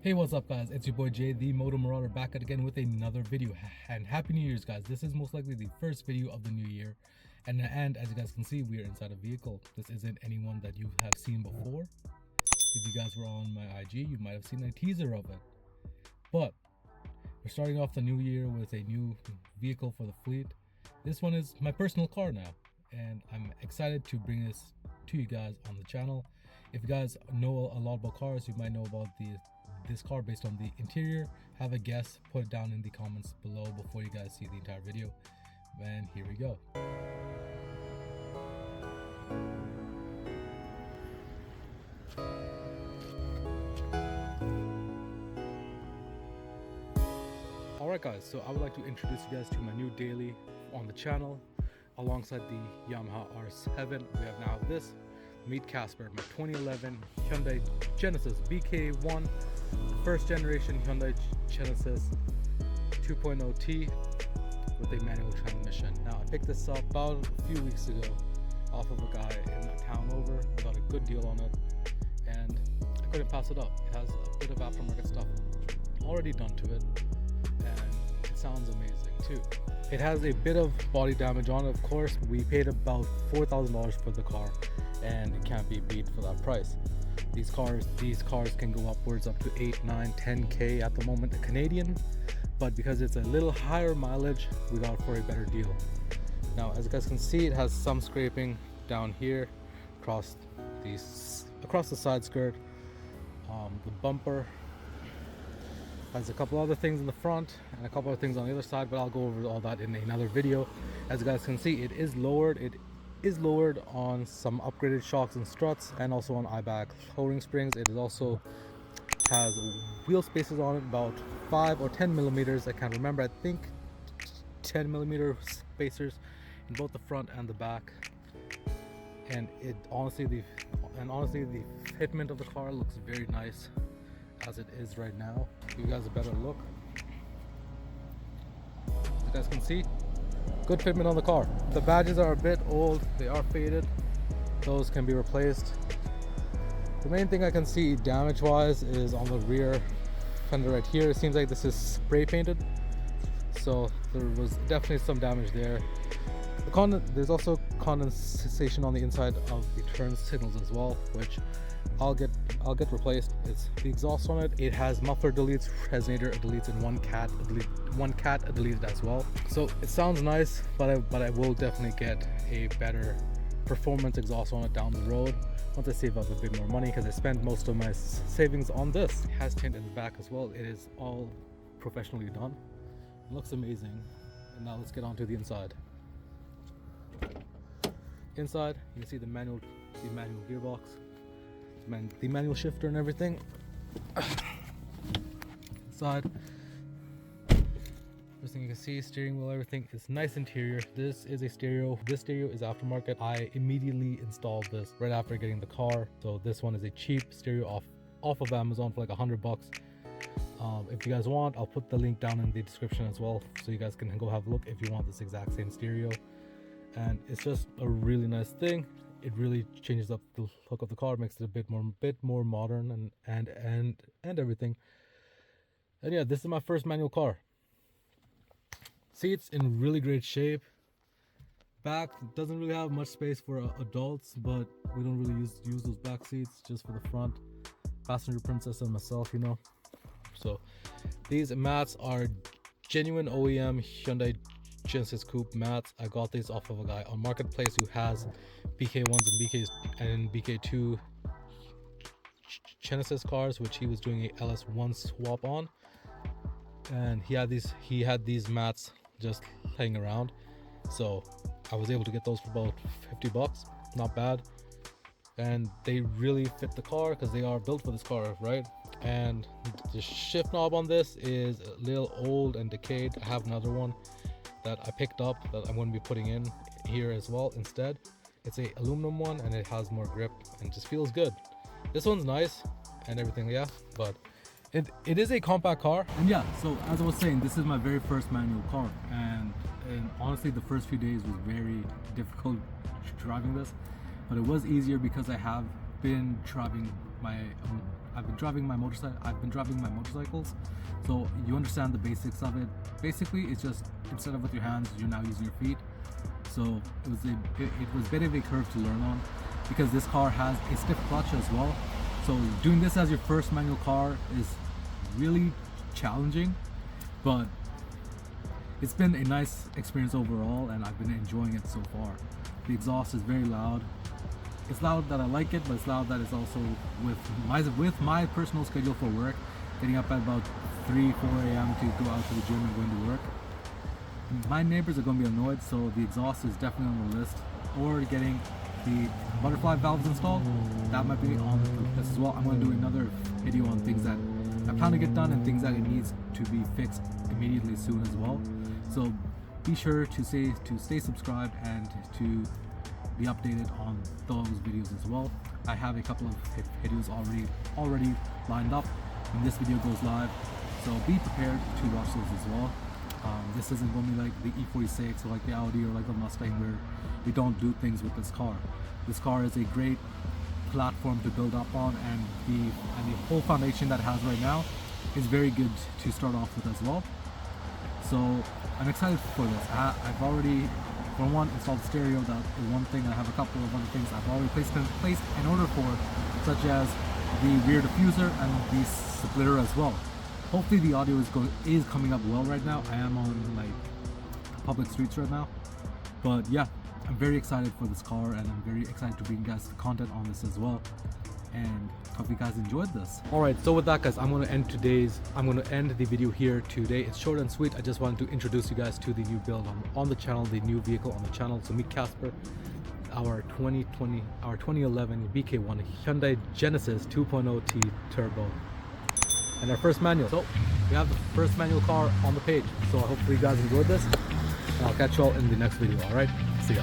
Hey, what's up guys, it's your boy Jay, the Moto Marauder, back at again with another video. And happy New Year's guys. This is most likely the first video of the new year, and as you guys can see, we are inside a vehicle. This isn't anyone that you have seen before. If you guys were on my IG, you might have seen a teaser of it. But we're starting off the new year with a new vehicle for the fleet. This one is my personal car now, and I'm excited to bring this to you guys on the channel. If you guys know a lot about cars, you might know about this car based on the interior. Have a guess, put it down in the comments below before you guys see the entire video. And here we go. Alright guys, so I would like to introduce you guys to my new daily on the channel. Alongside the Yamaha R7, we have now this. Meet Casper, my 2011 Hyundai Genesis BK1, first generation Hyundai Genesis 2.0T with a manual transmission. Now I picked this up about a few weeks ago off of a guy in a town over. Got a good deal on it and I couldn't pass it up. It has a bit of aftermarket stuff already done to it and it sounds amazing too. It has a bit of body damage on it, of course. We paid about $4,000 for the car and it can't be beat for that price. These cars can go upwards up to 8, 9, 10k at the moment Canadian, but because it's a little higher mileage, we got it for a better deal. Now as you guys can see, it has some scraping down here across the side skirt. The bumper has a couple other things in the front and a couple of things on the other side, but I'll go over all that in another video. As you guys can see, it is lowered. It is lowered on some upgraded shocks and struts and also on eye-back lowering springs. It is also has wheel spacers on it, about 5 or 10 millimeters. I can't remember. I think 10 millimeter spacers in both the front and the back. And honestly the fitment of the car looks very nice as it is right now. Give you guys a better look. As you guys can see, good fitment on the car. The badges are a bit old, they are faded. Those can be replaced. The main thing I can see damage wise is on the rear fender right here. It seems like this is spray painted, so there was definitely some damage there. There's also condensation on the inside of the turn signals as well, which I'll get replaced. It's the exhaust on it. It has muffler deletes, resonator deletes, and one cat deleted as well. So it sounds nice, but I will definitely get a better performance exhaust on it down the road once I save up a bit more money, because I spent most of my savings on this. It has tint in the back as well. It is all professionally done. It looks amazing. And now let's get on to the inside. Inside, you can see the manual gearbox, the manual shifter and everything. Inside, first thing you can see, steering wheel, everything is nice interior. This is a stereo. This stereo is aftermarket. I immediately installed this right after getting the car. So this one is a cheap stereo off of Amazon for like $100. If you guys want, I'll put the link down in the description as well, so you guys can go have a look if you want this exact same stereo. And it's just a really nice thing. It really changes up the look of the car, makes it a bit more modern and everything. And yeah, this is my first manual car. Seats in really great shape. Back doesn't really have much space for adults, but we don't really use those back seats, just for the front. Passenger princess and myself, you know. So these mats are genuine OEM Hyundai Genesis Coupe mats. I got these off of a guy on Marketplace who has BK1s and BK2 Genesis cars, which he was doing a LS1 swap on, and he had these mats just laying around, so I was able to get those for about $50. Not bad, and they really fit the car because they are built for this car, right? And the shift knob on this is a little old and decayed. I have another one that I picked up that I'm going to be putting in here as well instead. It's a aluminum one and it has more grip and just feels good. This one's nice and everything, yeah, but it is a compact car. And yeah, so as I was saying, this is my very first manual car, and honestly the first few days was very difficult driving this, but it was easier because I have been driving my I've been driving my motorcycles, so you understand the basics of it. Basically, it's just instead of with your hands, you're now using your feet. So it was a bit of a curve to learn on, because this car has a stiff clutch as well. So doing this as your first manual car is really challenging, but it's been a nice experience overall, and I've been enjoying it so far. The exhaust is very loud. It's loud that I like it, but it's loud that it's also with my personal schedule for work, getting up at about 3-4 a.m. to go out to the gym and going to work. My neighbors are going to be annoyed, so the exhaust is definitely on the list. Or getting the butterfly valves installed, that might be on the list as well. I'm going to do another video on things that I plan to get done and things that it needs to be fixed immediately soon as well. So be sure to stay subscribed and to be updated on those videos as well. I have a couple of videos already lined up when this video goes live, so be prepared to watch those as well. This isn't going to be like the E46 or like the Audi or like the Mustang, where we don't do things with this car. This car is a great platform to build up on, and the whole foundation that it has right now is very good to start off with as well. So I'm excited for this. I've already, for one, installed stereo. That is one thing. I have a couple of other things I've already placed an order for, such as the rear diffuser and the splitter as well. Hopefully the audio is coming up well right now. I am on like public streets right now, but yeah, I'm very excited for this car, and I'm very excited to bring you guys content on this as well, and hope you guys enjoyed this. All right, so with that, guys, I'm going to end the video here today. It's short and sweet. I just wanted to introduce you guys to the new build on the channel, the new vehicle on the channel. So meet Casper, our 2011 BK1 Hyundai Genesis 2.0T Turbo, and our first manual. So we have the first manual car on the page. So hopefully you guys enjoyed this, and I'll catch you all in the next video. All right, see ya.